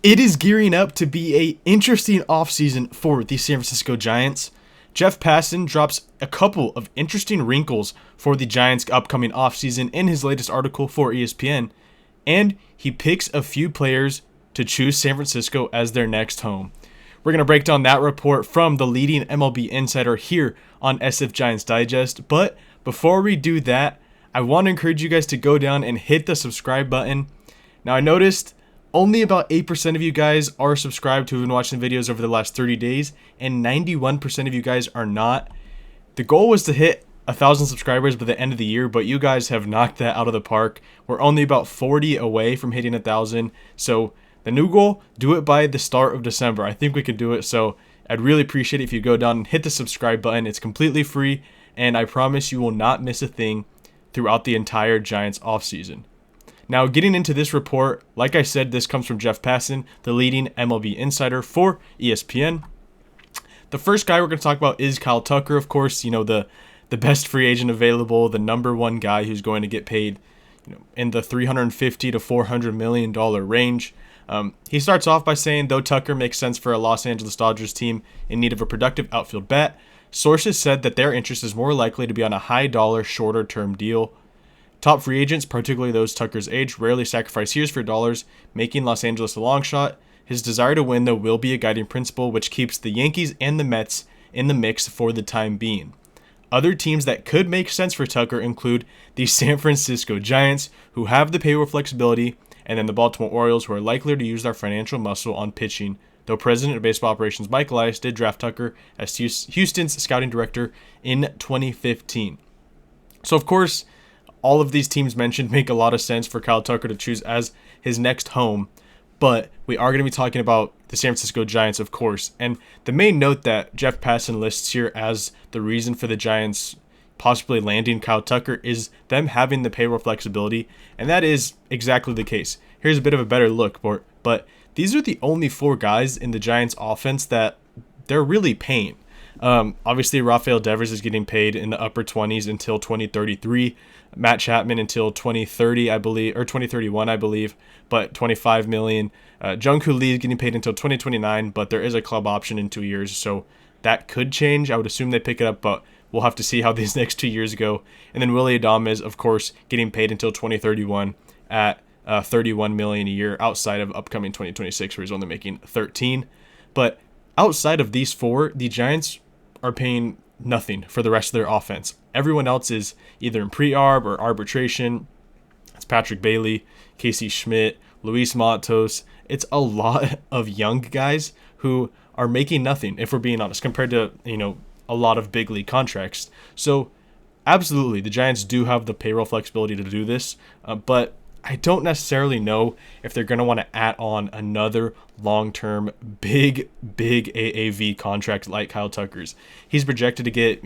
It is gearing up to be a interesting offseason for the San Francisco Giants. Jeff Passan drops a couple of interesting wrinkles for the Giants' upcoming offseason in his latest article for ESPN, and he picks a few players to choose San Francisco as their next home. We're going to break down that report from the leading MLB insider here on SF Giants Digest, but before we do that, I want to encourage you guys to go down and hit the subscribe button. Now, I noticed only about 8% of you guys are subscribed who have been watching the videos over the last 30 days, and 91% of you guys are not. The goal was to hit 1,000 subscribers by the end of the year, but you guys have knocked that out of the park. We're only about 40 away from hitting 1,000, so the new goal, do it by the start of December. I think we could do it, so I'd really appreciate it if you go down and hit the subscribe button. It's completely free, and I promise you will not miss a thing throughout the entire Giants offseason. Now, getting into this report, like I said, this comes from Jeff Passan, the leading MLB insider for ESPN. The first guy we're going to talk about is Kyle Tucker, of course, the best free agent available, the number one guy who's going to get paid in the $350 to $400 million range. He starts off by saying, though Tucker makes sense for a Los Angeles Dodgers team in need of a productive outfield bat, sources said that their interest is more likely to be on a high-dollar, shorter-term deal. Top free agents, particularly those Tucker's age, rarely sacrifice years for dollars, making Los Angeles a long shot. His desire to win, though, will be a guiding principle, which keeps the Yankees and the Mets in the mix for the time being. Other teams that could make sense for Tucker include the San Francisco Giants, who have the payroll flexibility, and then the Baltimore Orioles, who are likely to use their financial muscle on pitching, though President of Baseball Operations Mike Elias did draft Tucker as Houston's scouting director in 2015. So, of course, all of these teams mentioned make a lot of sense for Kyle Tucker to choose as his next home, but we are going to be talking about the San Francisco Giants, of course. And the main note that Jeff Passan lists here as the reason for the Giants possibly landing Kyle Tucker is them having the payroll flexibility, and that is exactly the case. Here's a bit of a better look, but these are the only four guys in the Giants offense that they're really paying. Obviously, Rafael Devers is getting paid in the upper 20s until 2033. Matt Chapman until 2030, I believe, or 2031, I believe, but $25 million. Jung Hoo Lee is getting paid until 2029, but there is a club option in 2 years, so that could change. I would assume they pick it up, but we'll have to see how these next 2 years go. And then Willy Adames, of course, getting paid until 2031 at $31 million a year outside of upcoming 2026, where he's only making 13. But outside of these four, the Giants are paying nothing for the rest of their offense. Everyone else is either in pre-arb or arbitration. It's Patrick Bailey, Casey Schmidt, Luis Matos. It's a lot of young guys who are making nothing, if we're being honest, compared to, a lot of big league contracts. So absolutely, the Giants do have the payroll flexibility to do this, but I don't necessarily know if they're going to want to add on another long-term, big AAV contract like Kyle Tucker's. He's projected to get,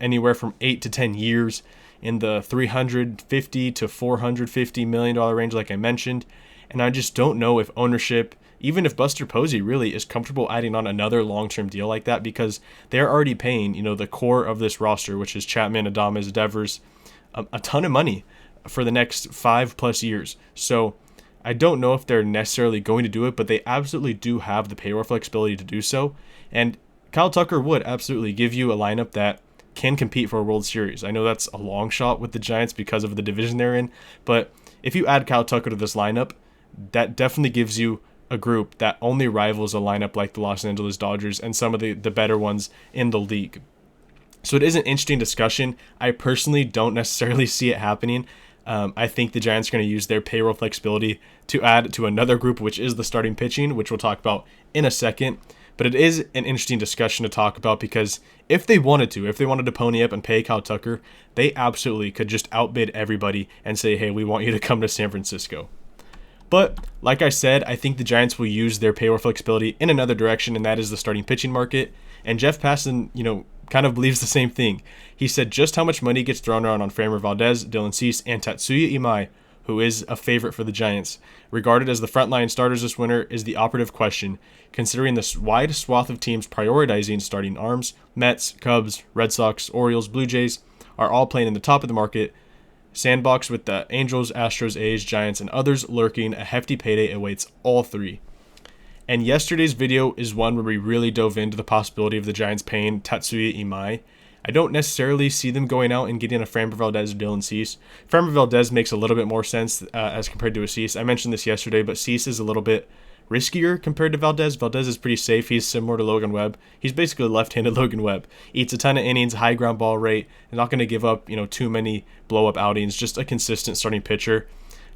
anywhere from 8 to 10 years in the $350 to $450 million range, like I mentioned. And I just don't know if ownership, even if Buster Posey really is comfortable adding on another long-term deal like that, because they're already paying, the core of this roster, which is Chapman, Adames, Devers, a ton of money for the next 5+ years. So I don't know if they're necessarily going to do it, but they absolutely do have the payroll flexibility to do so. And Kyle Tucker would absolutely give you a lineup that can compete for a World Series. I know that's a long shot with the Giants because of the division they're in, but if you add Kyle Tucker to this lineup, that definitely gives you a group that only rivals a lineup like the Los Angeles Dodgers and some of the better ones in the league. So it is an interesting discussion. I personally don't necessarily see it happening. I think the Giants are going to use their payroll flexibility to add to another group, which is the starting pitching, which we'll talk about in a second. But it is an interesting discussion to talk about because if they wanted to pony up and pay Kyle Tucker, they absolutely could just outbid everybody and say, hey, we want you to come to San Francisco. But like I said, I think the Giants will use their payroll flexibility in another direction, and that is the starting pitching market. And Jeff Passan, kind of believes the same thing. He said just how much money gets thrown around on Framber Valdez, Dylan Cease, and Tatsuya Imai, who is a favorite for the Giants, regarded as the frontline starters this winter, is the operative question, considering this wide swath of teams prioritizing starting arms. Mets, Cubs, Red Sox, Orioles, Blue Jays are all playing in the top of the market. Sandbox with the Angels, Astros, A's, Giants, and others lurking. A hefty payday awaits all three. And yesterday's video is one where we really dove into the possibility of the Giants paying Tatsuya Imai. I don't necessarily see them going out and getting a Framber Valdez or Dylan Cease. Framber Valdez makes a little bit more sense as compared to a Cease. I mentioned this yesterday, but Cease is a little bit riskier compared to Valdez. Valdez is pretty safe. He's similar to Logan Webb. He's basically a left-handed Logan Webb. Eats a ton of innings, high ground ball rate, and not going to give up too many blow-up outings. Just a consistent starting pitcher.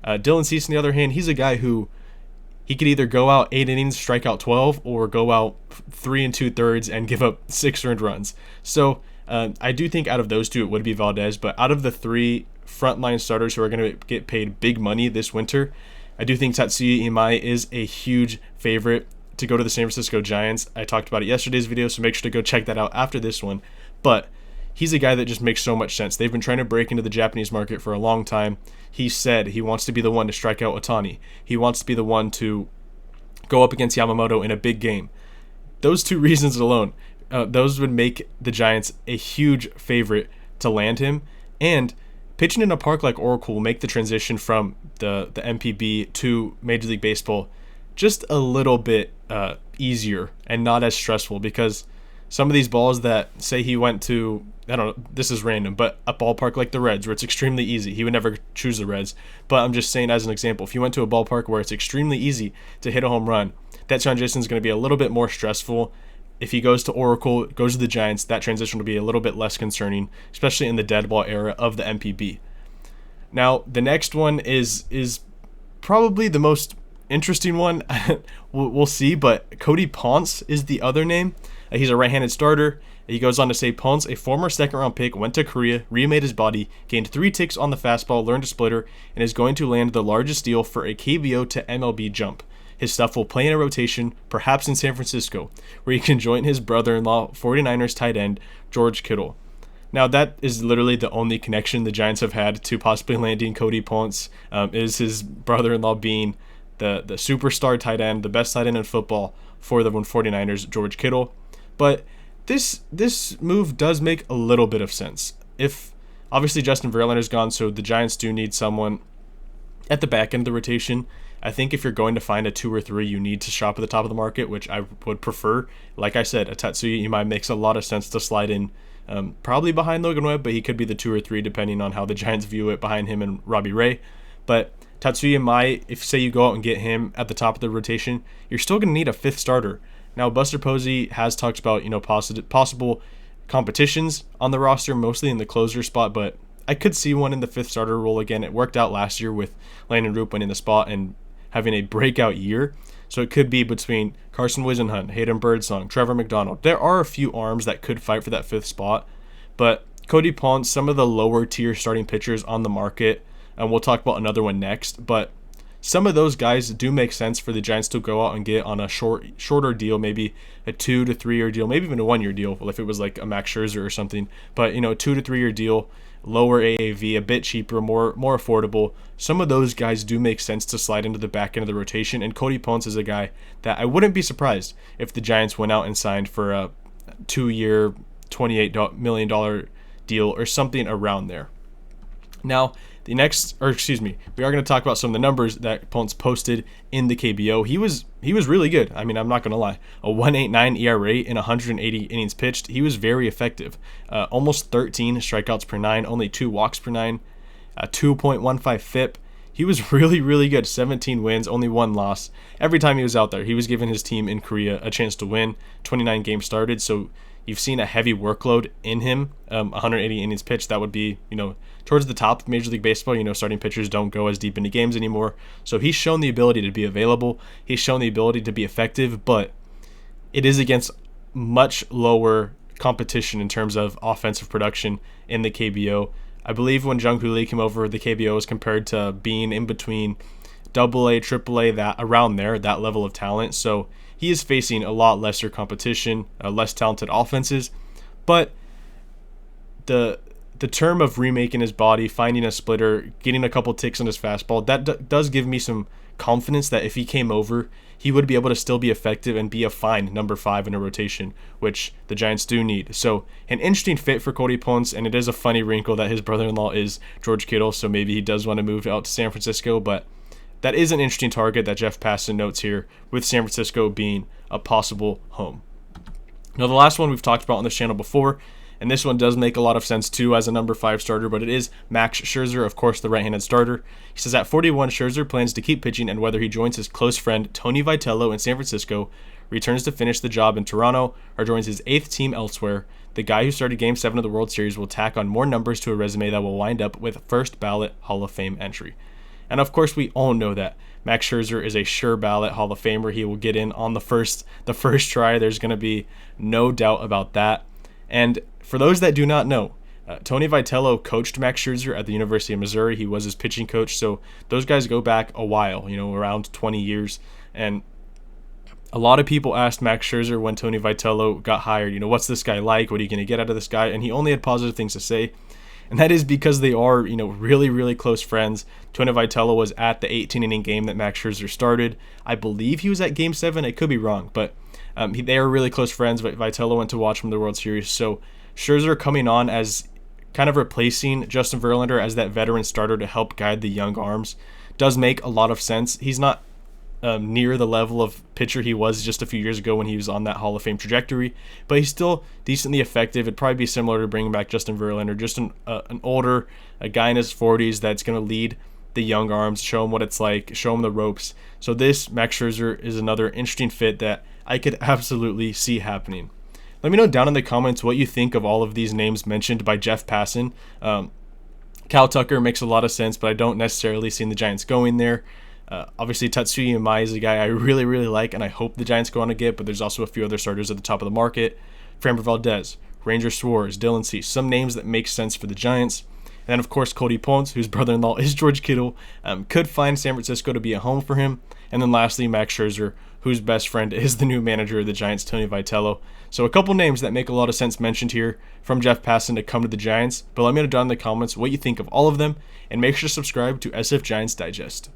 Dylan Cease, on the other hand, he's a guy who he could either go out 8 innings, strike out 12, or go out 3 2/3 and give up 6 earned runs. So I do think out of those two, it would be Valdez. But out of the 3 frontline starters who are going to get paid big money this winter, I do think Tatsuya Imai is a huge favorite to go to the San Francisco Giants. I talked about it yesterday's video, so make sure to go check that out after this one. But he's a guy that just makes so much sense. They've been trying to break into the Japanese market for a long time. He said he wants to be the one to strike out Ohtani. He wants to be the one to go up against Yamamoto in a big game. Those 2 reasons alone, those would make the Giants a huge favorite to land him. And pitching in a park like Oracle will make the transition from the MPB to Major League Baseball just a little bit easier and not as stressful, because some of these balls that say he went to, I don't know, this is random, but a ballpark like the Reds where it's extremely easy. He would never choose the Reds, but I'm just saying as an example, if you went to a ballpark where it's extremely easy to hit a home run, that transition is going to be a little bit more stressful. If he goes to Oracle, goes to the Giants, that transition will be a little bit less concerning, especially in the dead ball era of the MPB. Now, the next one is probably the most interesting one. We'll see, but Cody Ponce is the other name. He's a right-handed starter. He goes on to say, Ponce, a former second-round pick, went to Korea, remade his body, gained 3 ticks on the fastball, learned a splitter, and is going to land the largest deal for a KBO to MLB jump. His stuff will play in a rotation, perhaps in San Francisco, where he can join his brother-in-law, 49ers tight end, George Kittle. Now, that is literally the only connection the Giants have had to possibly landing Cody Ponce, is his brother-in-law being the superstar tight end, the best tight end in football for the 49ers, George Kittle. But this move does make a little bit of sense. If obviously Justin Verlander's gone, so the Giants do need someone at the back end of the rotation. I think if you're going to find a 2 or 3, you need to shop at the top of the market, which I would prefer. Like I said, a Tatsuya Imai makes a lot of sense to slide in, probably behind Logan Webb, but he could be the 2 or 3 depending on how the Giants view it behind him and Robbie Ray. But Tatsuya Imai, if say you go out and get him at the top of the rotation, you're still going to need a 5th starter. Now, Buster Posey has talked about possible competitions on the roster, mostly in the closer spot, but I could see one in the 5th starter role again. It worked out last year with Landon Roop winning the spot and having a breakout year. So it could be between Carson Wisenhunt, Hayden Birdsong, Trevor McDonald. There are a few arms that could fight for that 5th spot, but Cody Ponce, some of the lower tier starting pitchers on the market, and we'll talk about another one next, but some of those guys do make sense for the Giants to go out and get on a shorter deal, maybe a 2 to 3 year deal, maybe even a 1 year deal if it was like a Max Scherzer or something. But 2 to 3 year deal, lower AAV, a bit cheaper, more affordable. Some of those guys do make sense to slide into the back end of the rotation, and Cody Ponce is a guy that I wouldn't be surprised if the Giants went out and signed for a 2-year, $28 million deal or something around there. Now, we are going to talk about some of the numbers that Ponce posted in the KBO. He was really good. I mean, I'm not going to lie. A 1.89 ERA in 180 innings pitched. He was very effective. Almost 13 strikeouts per 9, only 2 walks per 9, a 2.15 FIP. He was really, really good. 17 wins, only 1 loss. Every time he was out there, he was giving his team in Korea a chance to win. 29 games started, so you've seen a heavy workload in him. 180 innings pitched, that would be, towards the top of Major League Baseball. Starting pitchers don't go as deep into games anymore. So he's shown the ability to be available. He's shown the ability to be effective, but it is against much lower competition in terms of offensive production in the KBO. I believe when Jung Hoo Lee came over, the KBO was compared to being in between AA, AAA, that around there, that level of talent. So he is facing a lot lesser competition, less talented offenses, but the term of remaking his body, finding a splitter, getting a couple ticks on his fastball, that does give me some confidence that if he came over, he would be able to still be effective and be a fine number 5 in a rotation, which the Giants do need. So an interesting fit for Cody Ponce, and it is a funny wrinkle that his brother-in-law is George Kittle, so maybe he does want to move out to San Francisco, but that is an interesting target that Jeff Passan notes here, with San Francisco being a possible home. Now, the last one we've talked about on this channel before, and this one does make a lot of sense too as a number 5 starter, but it is Max Scherzer, of course, the right-handed starter. He says at 41, Scherzer plans to keep pitching, and whether he joins his close friend Tony Vitello in San Francisco, returns to finish the job in Toronto, or joins his 8th team elsewhere, the guy who started Game 7 of the World Series will tack on more numbers to a resume that will wind up with first ballot Hall of Fame entry. And of course, we all know that Max Scherzer is a sure ballot Hall of Famer. He will get in on the first try. There's going to be no doubt about that. And for those that do not know, Tony Vitello coached Max Scherzer at the University of Missouri. He was his pitching coach. So those guys go back a while, around 20 years. And a lot of people asked Max Scherzer when Tony Vitello got hired, what's this guy like? What are you going to get out of this guy? And he only had positive things to say. And that is because they are, really, really close friends. Tony Vitello was at the 18-inning game that Max Scherzer started. I believe he was at Game 7. I could be wrong, but they are really close friends. But Vitello went to watch him in the World Series. So Scherzer coming on as kind of replacing Justin Verlander as that veteran starter to help guide the young arms does make a lot of sense. He's not near the level of pitcher he was just a few years ago when he was on that Hall of Fame trajectory, but he's still decently effective. It'd probably be similar to bringing back Justin Verlander, just an older, a guy in his 40s that's going to lead the young arms, show him what it's like, show him the ropes. So this Max Scherzer is another interesting fit that I could absolutely see happening. Let me know down in the comments what you think of all of these names mentioned by Jeff Passan. Cal Tucker makes a lot of sense, but I don't necessarily see the Giants going there. Obviously, Tatsuya Imai is a guy I really, really like, and I hope the Giants go on to get, but there's also a few other starters at the top of the market. Framber Valdez, Ranger Suarez, Dylan Cease, some names that make sense for the Giants. And then, of course, Cody Ponce, whose brother-in-law is George Kittle, could find San Francisco to be a home for him. And then lastly, Max Scherzer, whose best friend is the new manager of the Giants, Tony Vitello. So a couple names that make a lot of sense mentioned here from Jeff Passan to come to the Giants. But let me know down in the comments what you think of all of them, and make sure to subscribe to SF Giants Digest.